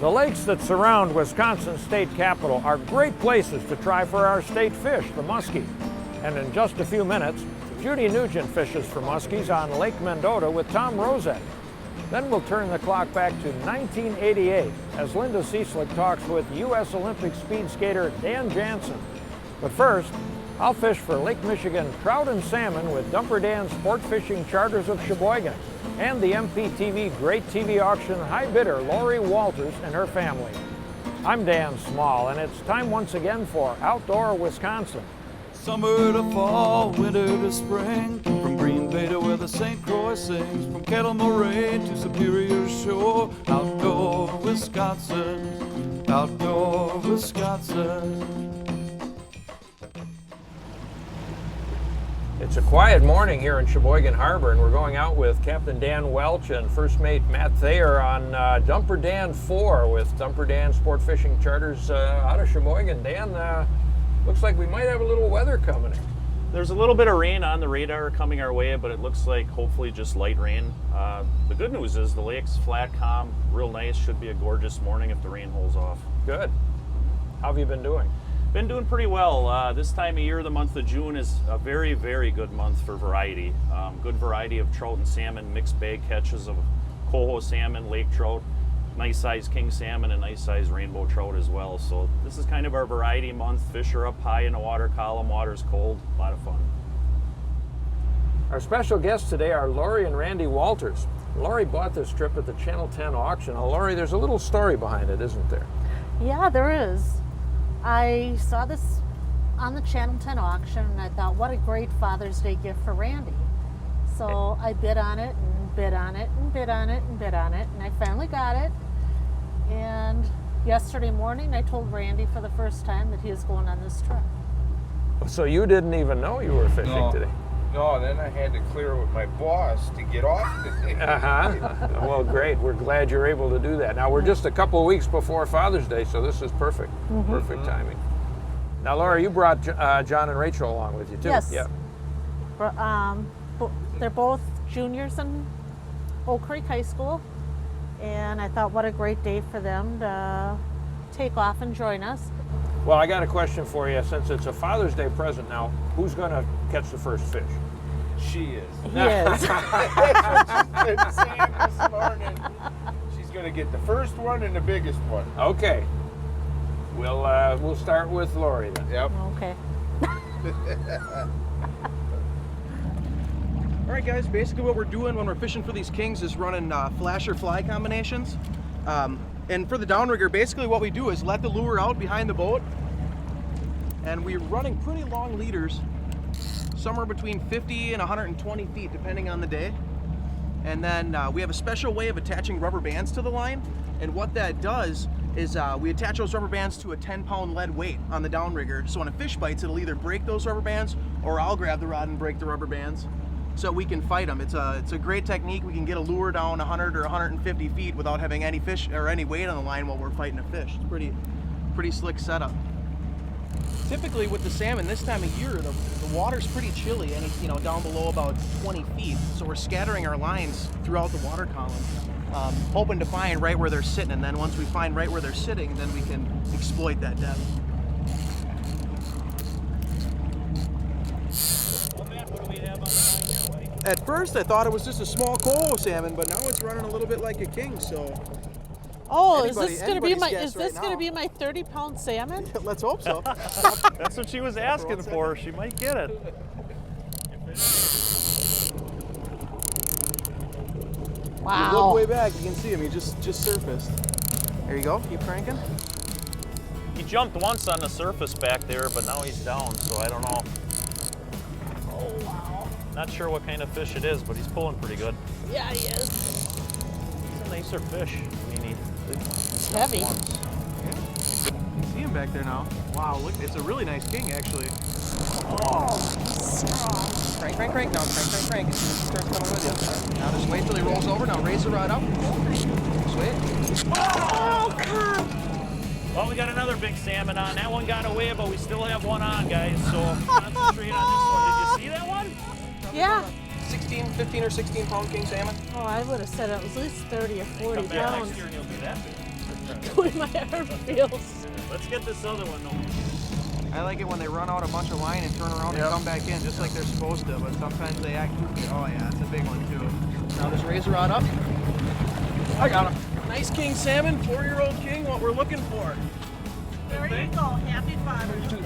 The lakes that surround Wisconsin's state capital are great places to try for our state fish, the muskie. And in just a few minutes, Judy Nugent fishes for muskies on Lake Mendota with Tom Rozek. Then we'll turn the clock back to 1988 as Linda Cieslik talks with U.S. Olympic speed skater Dan Jansen. But first, I'll fish for Lake Michigan trout and salmon with Dumper Dan Sport Fishing Charters of Sheboygan and the MPTV Great TV Auction high bidder Laurie Walters and her family. I'm Dan Small, and it's time once again for Outdoor Wisconsin. Summer to fall, winter to spring, from Green Bay to where the St. Croix sings, from Kettle Moraine to Superior Shore, outdoor Wisconsin, outdoor Wisconsin. It's a quiet morning here in Sheboygan Harbor, and we're going out with Captain Dan Welsch and First Mate Matt Thayer on Dumper Dan 4 with Dumper Dan Sport Fishing Charters out of Sheboygan. Dan, looks like we might have a little weather coming in. There's a little bit of rain on the radar coming our way, but it looks like hopefully just light rain. The good news is the lake's flat, calm, real nice. Should be a gorgeous morning if the rain holds off. Good. How have you been doing? Been doing pretty well. This time of year, the month of June, is a very, very good month for variety. Good variety of trout and salmon, mixed bag catches of coho salmon, lake trout, nice size king salmon, and nice size rainbow trout as well. So this is kind of our variety month. Fish are up high in the water column, water's cold, a lot of fun. Our special guests today are Laurie and Randy Walters. Laurie bought this trip at the Channel 10 auction. Now, Laurie, there's a little story behind it, isn't there? Yeah, there is. I saw this on the Channel 10 auction and I thought, what a great Father's Day gift for Randy. So I bid on it and bid on it and bid on it and bid on it, and I finally got it. And yesterday morning I told Randy for the first time that he was going on this trip. So you didn't even know you were fishing today? No, then I had to clear with my boss to get off the thing. Well, great. We're glad you're able to do that. Now, we're just a couple of weeks before Father's Day, so this is perfect. Perfect timing. Now, Laura, you brought John and Rachel along with you, too. Yes. Yeah. They're both juniors in Oak Creek High School, and I thought what a great day for them to take off and join us. Well, I got a question for you. Since it's a Father's Day present now, who's going to catch the first fish? She is. He is. That's what she's been saying this morning. She's going to get the first one and the biggest one. Okay. We'll start with Laurie then. Yep. Okay. All right, guys, basically what we're doing when we're fishing for these kings is running flasher fly combinations. And for the downrigger, basically what we do is let the lure out behind the boat, and we're running pretty long leaders, somewhere between 50 and 120 feet, depending on the day. And then we have a special way of attaching rubber bands to the line, and what that does is we attach those rubber bands to a 10-pound lead weight on the downrigger, so when a fish bites, it'll either break those rubber bands, or I'll grab the rod and break the rubber bands, so we can fight them. It's a great technique. We can get a lure down 100 or 150 feet without having any fish or any weight on the line while we're fighting a fish. It's pretty slick setup. Typically with the salmon this time of year, the water's pretty chilly, and it's down below about 20 feet. So we're scattering our lines throughout the water column, hoping to find right where they're sitting. And then once we find right where they're sitting, then we can exploit that depth. At first, I thought it was just a small coho salmon, but now it's running a little bit like a king. So, oh, is this going to be my 30-pound salmon? Let's hope so. That's what she was asking for. She might get it. Wow. You look way back, you can see him. He just surfaced. There you go. Keep cranking. He jumped once on the surface back there, but now he's down, so I don't know. Oh, wow. Not sure what kind of fish it is, but he's pulling pretty good. Yeah, he is. He's a nicer fish. I mean, It's heavy. Yeah. You see him back there now. Wow, look, it's a really nice king, actually. Oh, strong. Crank, crank, crank. Now crank. Starts coming with you. Now just wait till he rolls over. Now raise the rod up. Just wait. Oh, God. Well, we got another big salmon on. That one got away, but we still have one on, guys. So concentrate on this one. Did you see that one? Yeah. 15 or 16 pound king salmon. Oh, I would have said it was at least 30 or 40 Come back pounds. next year and you'll be that big. The way my arm feels. Let's get this other one though. I like it when they run out a bunch of line and turn around and come back in, just like they're supposed to, but sometimes they act goofy. Oh yeah, it's a big one too. Now this razor rod up. I got him. Nice king salmon, 4-year-old king, what we're looking for. There you go. Happy Father's Day.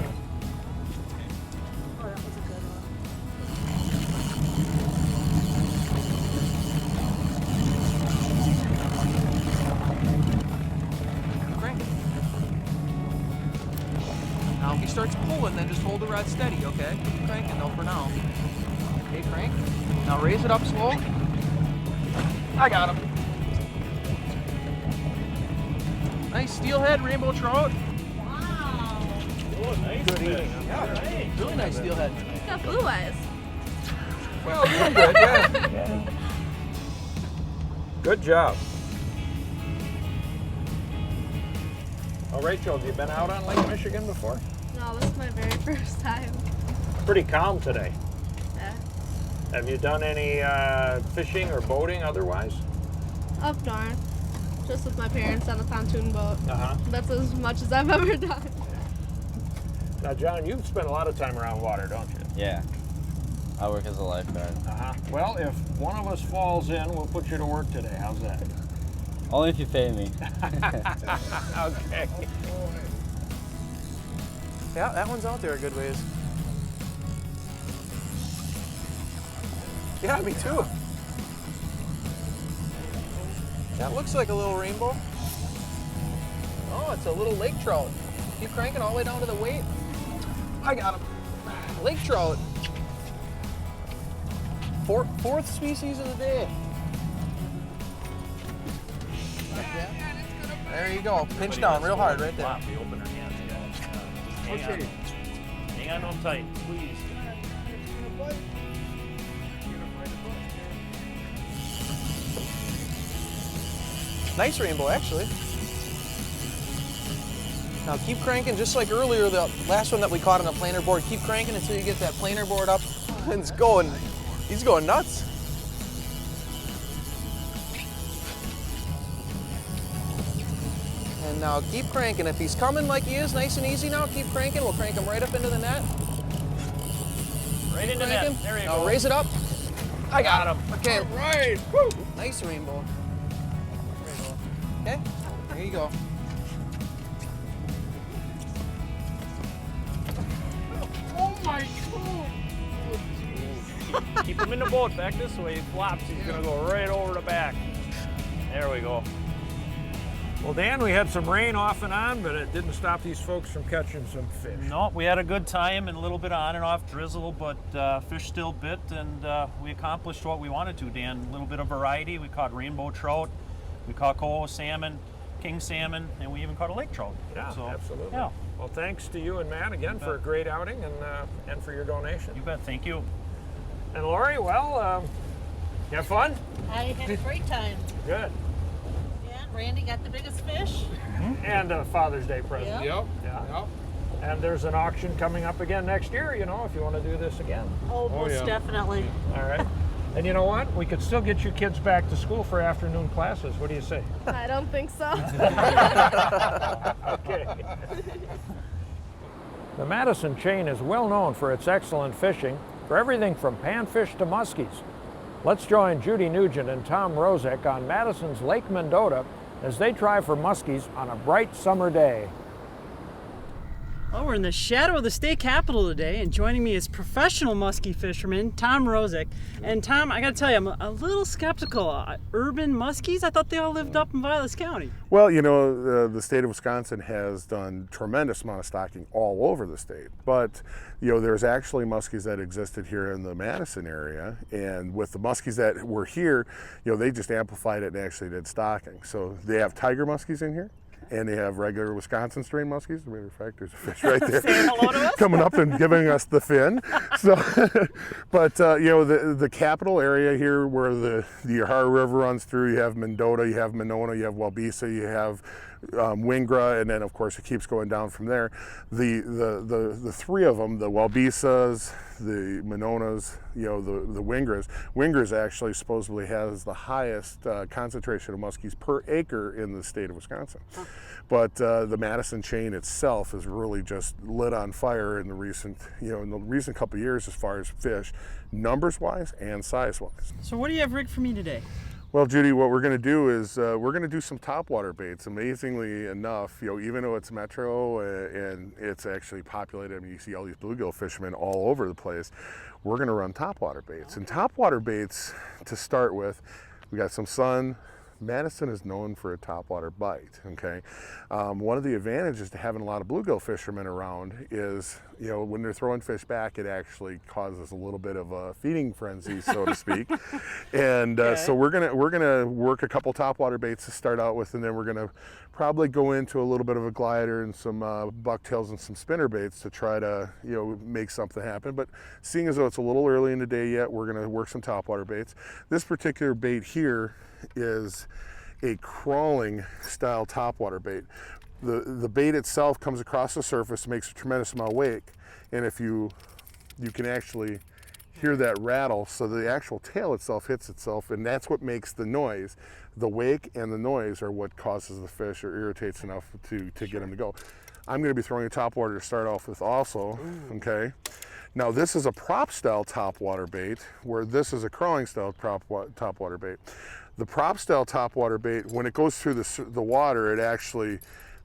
Oh, that was a good one. Crank it. Now if he starts pulling, then just hold the rod steady, okay? Keep cranking though for now. Okay, crank. Now raise it up slow. I got him. Nice steelhead, rainbow trout. Wow. Oh, nice. Good eating. Yeah, Right. really nice steelhead. He's got blue eyes. Well, doing good, yeah. Good job. Oh, Rachel, have you been out on Lake Michigan before? No, this is my very first time. Pretty calm today. Yeah. Have you done any fishing or boating otherwise? Up north. Just with my parents on a pontoon boat. Uh-huh. That's as much as I've ever done. Now, John, you've spent a lot of time around water, don't you? Yeah. I work as a lifeguard. Uh-huh. Well, if one of us falls in, we'll put you to work today. How's that? Only if you pay me. Okay. Yeah, that one's out there a good ways. Yeah, me too. That looks like a little rainbow. Oh, it's a little lake trout. Keep cranking all the way down to the weight. I got him. Lake trout. Fourth species of the day. There you go. Pinch down real hard right there. Flop, you open her hands. Yeah. Just hang on. Hang on to them tight. Squeeze. Nice rainbow, actually. Now keep cranking, just like earlier, the last one that we caught on a planer board. Keep cranking until you get that planer board up, and it's going. He's going nuts. And now keep cranking. If he's coming like he is, nice and easy now, keep cranking. We'll crank him right up into the net. Right into Cranking. net. There you Now go. raise it up. I got him. Okay. All right. Woo. Nice rainbow. Okay. There you go. Oh my God. Keep him in the boat. Back this way. He flops. He's going to go right over the back. There we go. Well, Dan, we had some rain off and on, but it didn't stop these folks from catching some fish. No, we had a good time and a little bit of on and off drizzle, but fish still bit, and we accomplished what we wanted to, Dan. A little bit of variety. We caught rainbow trout, we caught coho salmon, king salmon, and we even caught a lake trout. Yeah, So, absolutely. Yeah, Well, thanks to you and Matt again for a great outing and for your donation. you bet. Thank you. And Laurie, well, you have fun? I had a great time. Good. Yeah, Randy got the biggest fish. And a Father's Day present. Yep. Yeah. Yep. And there's an auction coming up again next year, you know, if you want to do this again. Oh, most yeah. definitely. All right. And you know what? We could still get you kids back to school for afternoon classes. What do you say? I don't think so. Okay. The Madison chain is well known for its excellent fishing, for everything from panfish to muskies. Let's join Judy Nugent and Tom Rozek on Madison's Lake Mendota as they try for muskies on a bright summer day. Well, we're in the shadow of the state capitol today, and joining me is professional muskie fisherman Tom Rozek. And Tom, I got to tell you, I'm a little skeptical. Urban muskies? I thought they all lived up in Vilas County. Well, you know, the state of Wisconsin has done tremendous amount of stocking all over the state, but you know, there's actually muskies that existed here in the Madison area, and with the muskies that were here, you know, they just amplified it and actually did stocking. So they have tiger muskies in here, and they have regular Wisconsin strain muskies. As a matter of fact, there's a fish right there coming up and giving us the fin. So, but you know, the capital area here, where the Ohio River runs through, you have Mendota, you have Monona, you have Wabisa, you have wingra, and then of course it keeps going down from there. The three of them, the Walbisas, the Mononas, the wingras. Wingras actually supposedly has the highest concentration of muskies per acre in the state of Wisconsin. Huh. But the Madison chain itself is really just lit on fire in the recent couple of years as far as fish, numbers-wise and size-wise. So what do you have rigged for me today? Well, Judy, what we're going to do is we're going to do some topwater baits. Amazingly enough, even though it's metro and it's actually populated, I mean, you see all these bluegill fishermen all over the place, we're going to run topwater baits. And topwater baits, to start with, we got some sun. Madison is known for a topwater bite, okay? One of the advantages to having a lot of bluegill fishermen around is, when they're throwing fish back, it actually causes a little bit of a feeding frenzy, so to speak. And so we're gonna work a couple topwater baits to start out with, and then we're gonna probably go into a little bit of a glider and some bucktails and some spinner baits to try to, make something happen. But seeing as though it's a little early in the day yet, we're gonna work some topwater baits. This particular bait here is a crawling style topwater bait. The bait itself comes across the surface, makes a tremendous amount of wake, and if you can actually hear that rattle, so the actual tail itself hits itself, and that's what makes the noise. The wake and the noise are what causes the fish or irritates enough to get them to go. I'm going to be throwing a topwater to start off with also. Ooh. Okay. Now this is a prop style topwater bait, where this is a crawling style topwater bait. The prop style topwater bait, when it goes through the water, it actually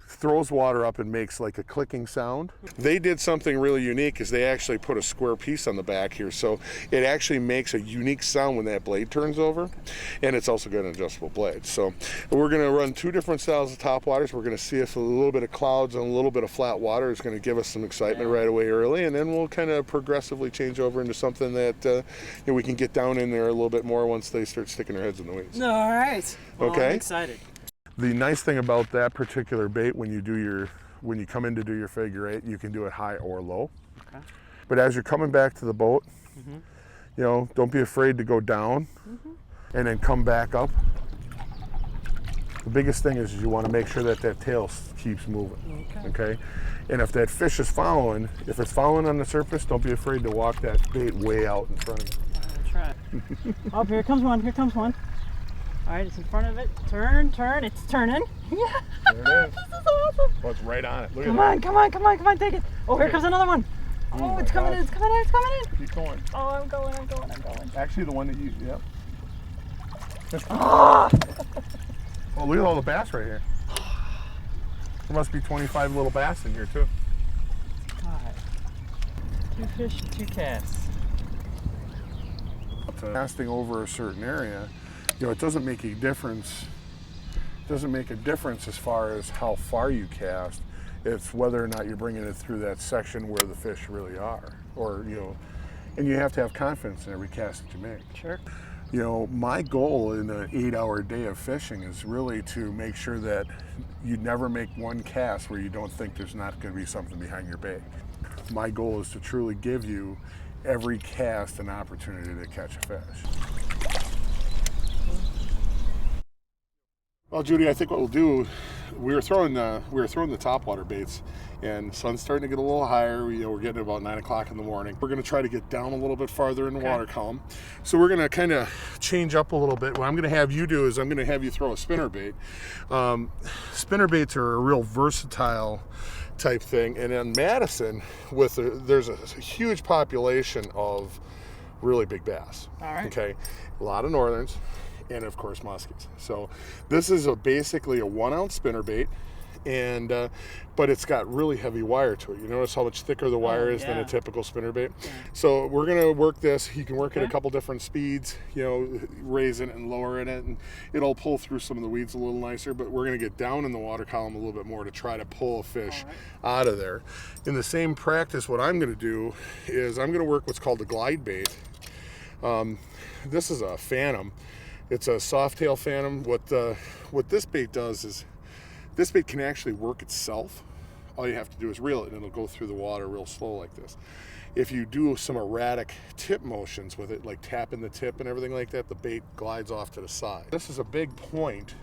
throws water up and makes like a clicking sound. They did something really unique, is they actually put a square piece on the back here, so it actually makes a unique sound when that blade turns over, and it's also got an adjustable blade. So we're going to run two different styles of topwaters. We're going to see if a little bit of clouds and a little bit of flat water is going to give us some excitement right away early, and then we'll kind of progressively change over into something that we can get down in there a little bit more once they start sticking their heads in the weeds. All right. Well, okay. I'm excited. The nice thing about that particular bait, when you come in to do your figure eight, you can do it high or low. Okay. But as you're coming back to the boat, don't be afraid to go down and then come back up. The biggest thing is you want to make sure that tail keeps moving. Okay. And if that fish is following, if it's following on the surface, don't be afraid to walk that bait way out in front of you. I'll try. Oh, here comes one. Here comes one. All right, it's in front of it. Turn, it's turning. Yeah. There it is. This is awesome. Well, it's right on it. Look come at on, come on, take it. Oh, here comes another one. Oh, it's coming in, it's coming in. Keep going. Oh, I'm going. Actually, the one that you, yep. Oh, look at all the bass right here. There must be 25 little bass in here too. God. 2 fish, 2 casts. Casting over a certain area, it doesn't make a difference. It doesn't make a difference as far as how far you cast. It's whether or not you're bringing it through that section where the fish really are, or and you have to have confidence in every cast that you make. Sure. My goal in an 8-hour day of fishing is really to make sure that you never make one cast where you don't think there's not going to be something behind your bait. My goal is to truly give you every cast an opportunity to catch a fish. Well, Judy, I think what we'll do, we were throwing the topwater baits, and the sun's starting to get a little higher. We're getting about 9 o'clock in the morning. We're going to try to get down a little bit farther in the water column. So we're going to kind of change up a little bit. What I'm going to have you do is I'm going to have you throw a spinner bait. Spinner baits are a real versatile type thing, and in Madison, there's a huge population of really big bass. All right. Okay, a lot of northerns, and of course muskies. So this is basically a 1-ounce spinner bait, and but it's got really heavy wire to it. You notice how much thicker the wire is than a typical spinner bait. Yeah. So we're going to work this. You can work at a couple different speeds, raising it and lowering it, and it'll pull through some of the weeds a little nicer, but we're going to get down in the water column a little bit more to try to pull a fish out of there. In the same practice, what I'm going to do is I'm going to work what's called a glide bait. This is a phantom. It's a soft tail phantom. What this bait does is this bait can actually work itself. All you have to do is reel it, and it'll go through the water real slow like this. If you do some erratic tip motions with it, like tapping the tip and everything like that, the bait glides off to the side. This is a big point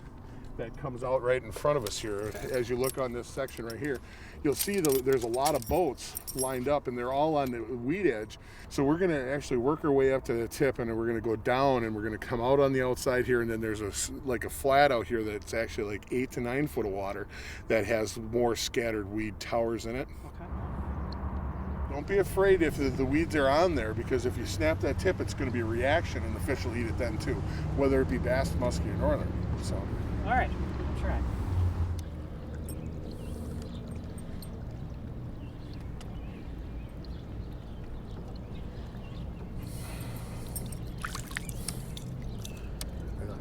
that comes out right in front of us here. As you look on this section right here, you'll see there's a lot of boats lined up, and they're all on the weed edge. So we're going to actually work our way up to the tip, and then we're going to go down, and we're going to come out on the outside here, and then there's a flat out here that's actually like 8 to 9 foot of water that has more scattered weed towers in it. Okay. Don't be afraid if the weeds are on there, because if you snap that tip, it's going to be a reaction, and the fish will eat it then too, whether it be bass, muskie, or northern. So. All right, I'll try.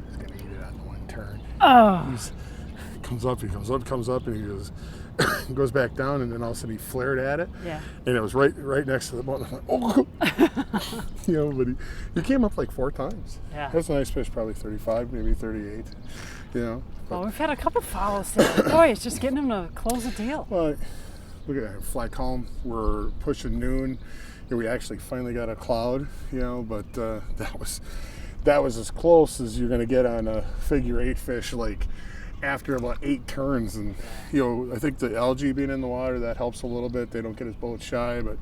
He's going to eat it on one turn. Oh. He comes up, and he goes, goes back down, and then all of a sudden he flared at it. Yeah. And it was right next to the boat. I'm like, oh! You know, but he came up like 4 times. Yeah. That's a nice fish, probably 35, maybe 38. You know. Well, we've had a couple follows today. Boy, it's just getting them to close the deal. Well, look at that, fly calm. We're pushing noon. You know, we actually finally got a cloud, you know, but that was as close as you're going to get on a figure 8 fish, like after about 8 turns. And you know, I think the algae being in the water, that helps a little bit. They don't get as boat shy, but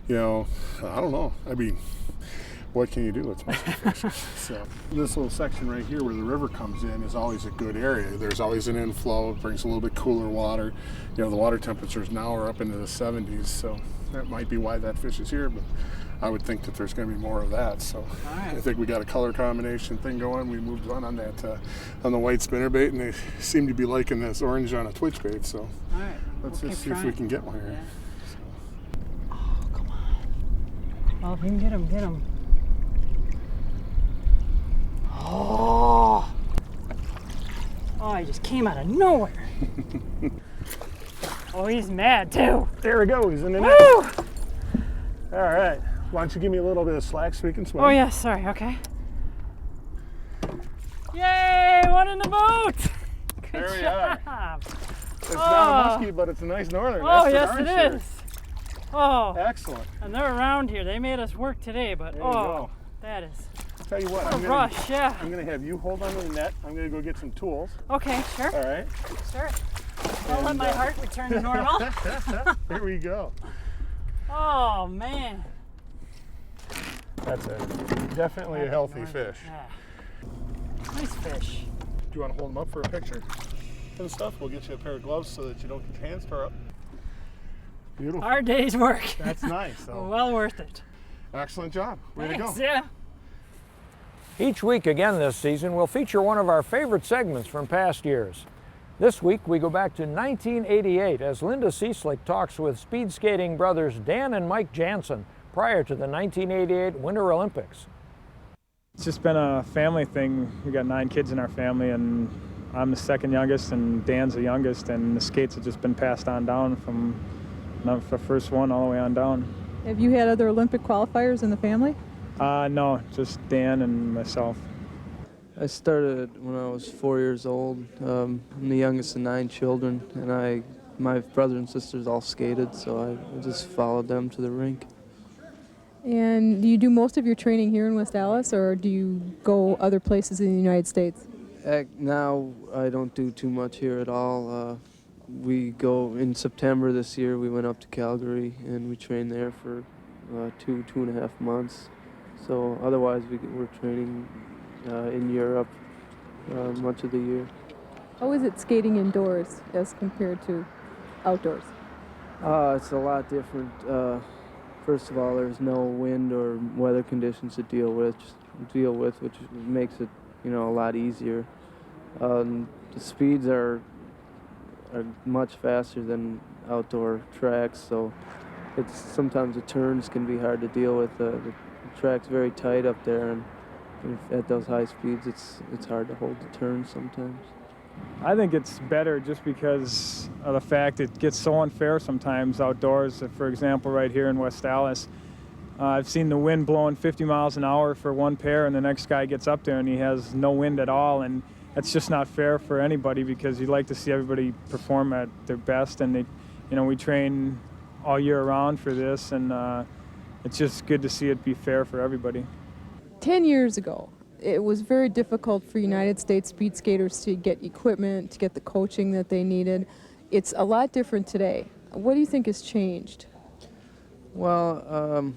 you know, I don't know. I mean, what can you do? It's musky fish. So this little section right here where the river comes in is always a good area. There's always an inflow. It brings a little bit cooler water. You know, the water temperatures now are up into the 70s, so that might be why that fish is here, but I would think that there's going to be more of that. So right. I think we got a color combination thing going. We moved on that on the white spinnerbait, and they seem to be liking this orange on a twitch bait. So All right. let's We'll just keep see if we trying. can get one here. Yeah. Oh, come on. Well, if you can get him, get him. Oh! Oh, he just came out of nowhere. Oh, he's mad too. There we go. He's in the net. Woo! All right. Why don't you give me a little bit of slack so we can swim? Oh, yeah, sorry, okay. Yay, one in the boat! Good There we job. are. It's not a muskie, but it's a nice northern. Oh, That's yes, for it darn is. Oh, sure. Excellent. and they're around here. They made us work today, but There you go. that is Tell you what, a rush, yeah. I'm gonna have you hold on to the net. I'm gonna go get some tools. Okay, sure, All right. sure. Don't let my heart return to normal. Here we go. Oh, man. That's definitely a healthy fish. Yeah. Nice fish. Do you want to hold them up for a picture and stuff? We'll get you a pair of gloves so that you don't get your hands tore up. Beautiful. Our day's work. That's nice. So. Well worth it. Excellent job. Way to go. Thanks, yeah. Each week again this season, we'll feature one of our favorite segments from past years. This week, we go back to 1988 as Linda Cieslik talks with speed skating brothers Dan and Mike Jansen prior to the 1988 Winter Olympics. It's just been a family thing. We got 9 kids in our family, and I'm the second youngest, and Dan's the youngest, and the skates have just been passed on down from the first one all the way on down. Have you had other Olympic qualifiers in the family? No, just Dan and myself. I started when I was 4 years old. I'm the youngest of 9 children, and my brother and sisters all skated, so I just followed them to the rink. And do you do most of your training here in West Allis, or do you go other places in the United States? Now I don't do too much here at all. We go in September this year. We went up to Calgary and we trained there for 2.5 months. So otherwise we're training in Europe much of the year. How is it skating indoors as compared to outdoors? It's a lot different. First of all, there's no wind or weather conditions to deal with, which makes it, a lot easier. The speeds are much faster than outdoor tracks, so sometimes the turns can be hard to deal with. The track's very tight up there, and at those high speeds, it's hard to hold the turns sometimes. I think it's better just because of the fact it gets so unfair sometimes outdoors. For example, right here in West Allis, I've seen the wind blowing 50 miles an hour for one pair, and the next guy gets up there and he has no wind at all, and that's just not fair for anybody because you'd like to see everybody perform at their best. And we train all year round for this, and it's just good to see it be fair for everybody. 10 years ago, it was very difficult for United States speed skaters to get equipment, to get the coaching that they needed. It's a lot different today. What do you think has changed? Well,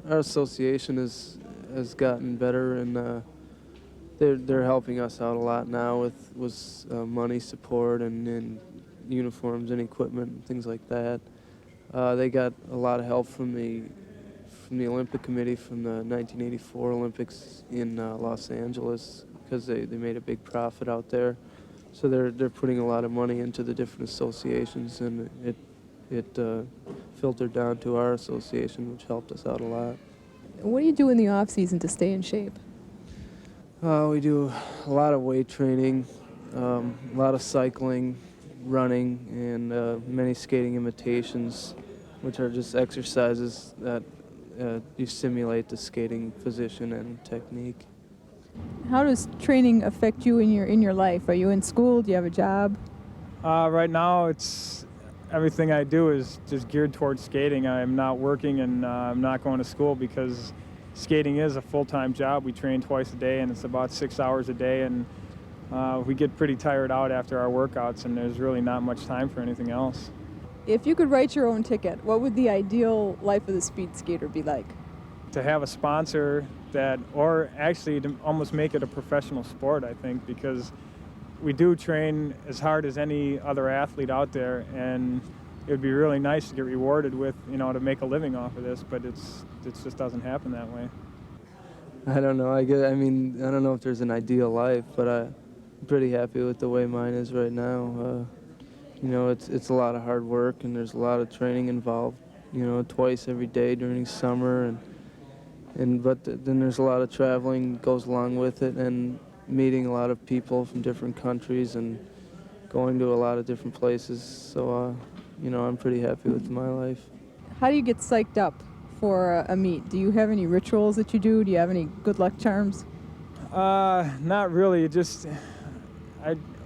our association has gotten better, and they're helping us out a lot now with money support and uniforms and equipment and things like that. They got a lot of help from the Olympic Committee from the 1984 Olympics in Los Angeles, because they made a big profit out there. So they're putting a lot of money into the different associations, and it filtered down to our association, which helped us out a lot. What do you do in the off season to stay in shape? We do a lot of weight training, a lot of cycling, running, and many skating imitations, which are just exercises that you simulate the skating position and technique. How does training affect you in your life? Are you in school? Do you have a job? Right now, it's everything I do is just geared towards skating. I'm not working, and I'm not going to school because skating is a full-time job. We train twice a day, and it's about 6 hours a day, and we get pretty tired out after our workouts, and there's really not much time for anything else. If you could write your own ticket, what would the ideal life of the speed skater be like? To have a sponsor that, or actually to almost make it a professional sport, I think, because we do train as hard as any other athlete out there, and it would be really nice to get rewarded with, to make a living off of this, but it just doesn't happen that way. I don't know. I don't know if there's an ideal life, but I'm pretty happy with the way mine is right now. It's a lot of hard work, and there's a lot of training involved, twice every day during summer, but then there's a lot of traveling goes along with it, and meeting a lot of people from different countries and going to a lot of different places. So, I'm pretty happy with my life. How do you get psyched up for a meet? Do you have any rituals that you do? Do you have any good luck charms? Not really.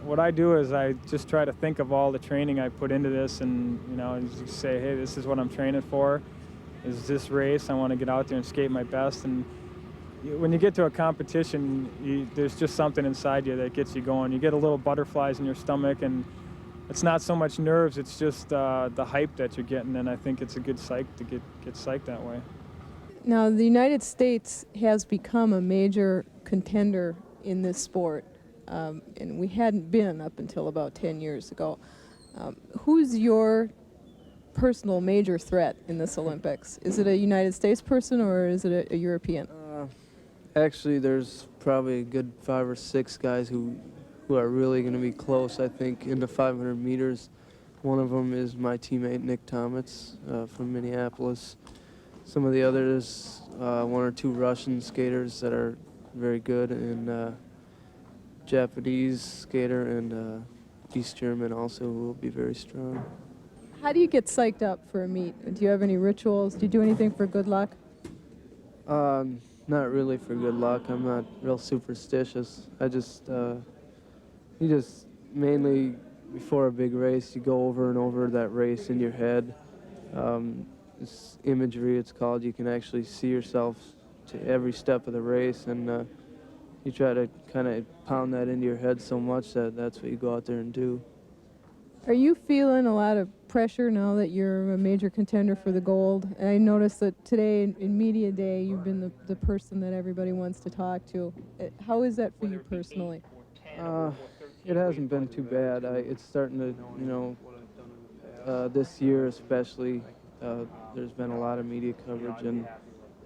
What I do is I just try to think of all the training I put into this, and just say, hey, this is what I'm training for. Is this race? I want to get out there and skate my best. And when you get to a competition, there's just something inside you that gets you going. You get a little butterflies in your stomach, and it's not so much nerves, it's just the hype that you're getting, and I think it's a good psych to get psyched that way. Now, the United States has become a major contender in this sport, and we hadn't been up until about 10 years ago. Who's your personal major threat in this Olympics? Is it a United States person, or is it a European? Actually, there's probably a good 5 or 6 guys who are really going to be close, I think, in the 500 meters. One of them is my teammate Nick Tomitz from Minneapolis. Some of the others, 1 or 2 Russian skaters that are very good, and Japanese skater, and East German also, who will be very strong. How do you get psyched up for a meet? Do you have any rituals? Do you do anything for good luck? Not really for good luck. I'm not real superstitious. You just mainly, before a big race, you go over and over that race in your head. It's imagery, it's called. You can actually see yourself to every step of the race, and you try to kind of pound that into your head so much that that's what you go out there and do. Are you feeling a lot of pressure now that you're a major contender for the gold? I noticed that today in Media Day, you've been the person that everybody wants to talk to. How is that for you personally? It hasn't been too bad. It's starting to, this year especially, there's been a lot of media coverage, and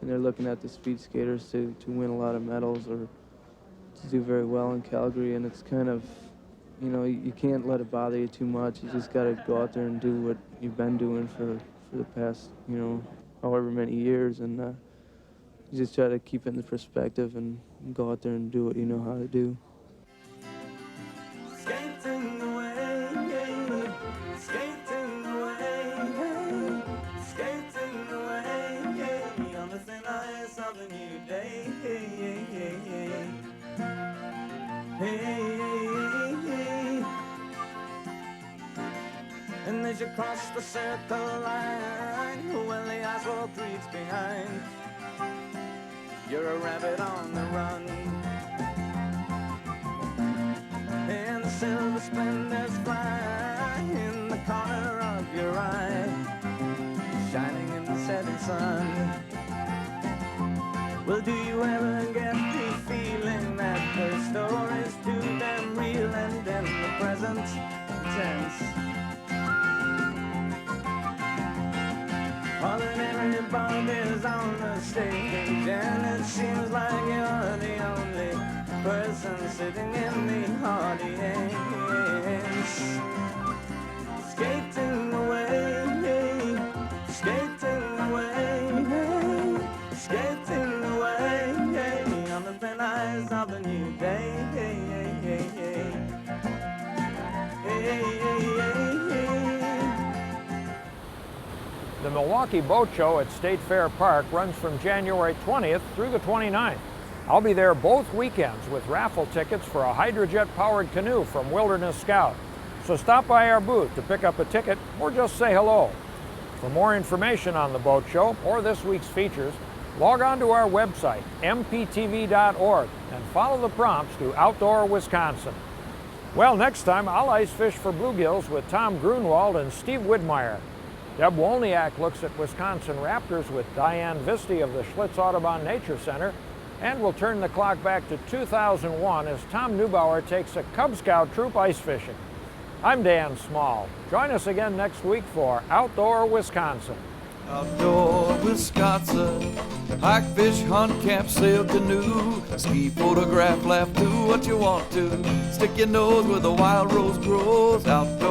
they're looking at the speed skaters to win a lot of medals or to do very well in Calgary, and it's kind of, you can't let it bother you too much. You just got to go out there and do what you've been doing for the past, however many years, and you just try to keep it in the perspective and go out there and do what you know how to do. Skating away, skating away, skating away on the thin ice of a new day. And as you cross the circle line, well, the asphalt creaks behind. You're a rabbit on the run. is of the new day. Hey, hey, hey, hey. Hey, hey, hey, hey. The Milwaukee Boat Show at State Fair Park runs from January 20th through the 29th. I'll be there both weekends with raffle tickets for a hydrojet-powered canoe from Wilderness Scout. So stop by our booth to pick up a ticket or just say hello. For more information on the boat show or this week's features, log on to our website, mptv.org, and follow the prompts to Outdoor Wisconsin. Well, next time I'll ice fish for bluegills with Tom Grunwald and Steve Widmeyer. Deb Wolniak looks at Wisconsin raptors with Diane Visti of the Schlitz Audubon Nature Center, and we'll turn the clock back to 2001 as Tom Neubauer takes a Cub Scout troop ice fishing. I'm Dan Small. Join us again next week for Outdoor Wisconsin. Outdoor Wisconsin, hike, fish, hunt, camp, sail, canoe, ski, photograph, laugh, do what you want to. Stick your nose where the wild rose grows. Outdoor